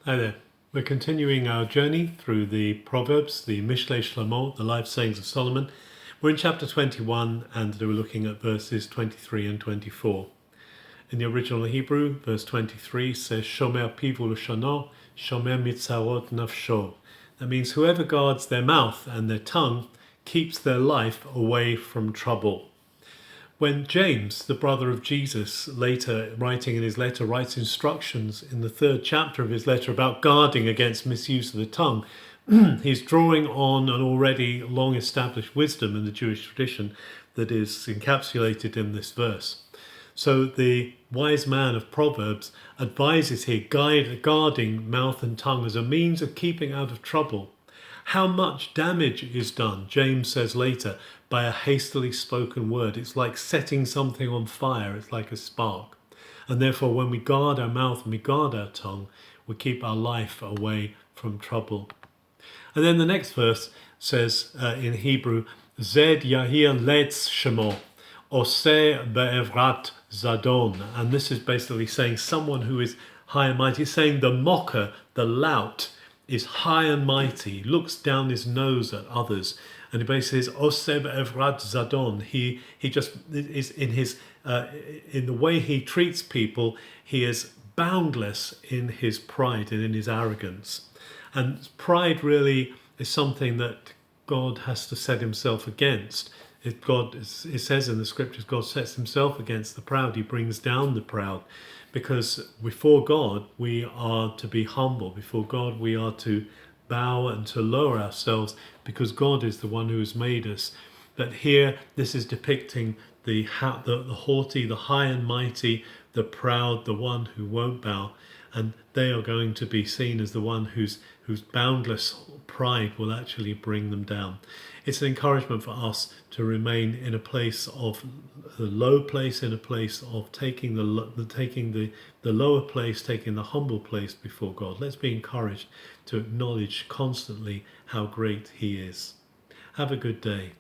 Hi there. We're continuing our journey through the Proverbs, the Mishlei Shlomo, the Life Sayings of Solomon. We're in chapter 21 and we're looking at verses 23 and 24. In the original Hebrew, verse 23 says, Shomer pivu l'shono, shomer mitzarot nafsho. That means whoever guards their mouth and their tongue keeps their life away from trouble. When James, the brother of Jesus, later writing in his letter, writes instructions in the 3rd chapter of his letter about guarding against misuse of the tongue, he's drawing on an already long established wisdom in the Jewish tradition that is encapsulated in this verse. So the wise man of Proverbs advises here guarding mouth and tongue as a means of keeping out of trouble. How much damage is done, James says later, by a hastily spoken word. It's like setting something on fire. It's like a spark. And therefore, when we guard our mouth and we guard our tongue, we keep our life away from trouble. And then the next verse says in Hebrew, Zed Yahir Letz Shemo, Oseh Be'evrat Zadon. And this is basically saying someone who is high and mighty. It's saying the mocker, the lout, is high and mighty, looks down his nose at others, and he basically says, "Oseb Evrat Zadon." He just is in the way he treats people. He is boundless in his pride and in his arrogance, and pride really is something that God has to set himself against. It says in the scriptures, God sets himself against the proud. He brings down the proud. Because before God, we are to be humble. Before God, we are to bow and to lower ourselves because God is the one who has made us. But here, this is depicting the haughty, the high and mighty, the proud, the one who won't bow. And they are going to be seen as the one whose boundless pride will actually bring them down. It's an encouragement for us to remain in a place of the low place, in a place of taking the lower place, taking the humble place before God. Let's be encouraged to acknowledge constantly how great he is. Have a good day.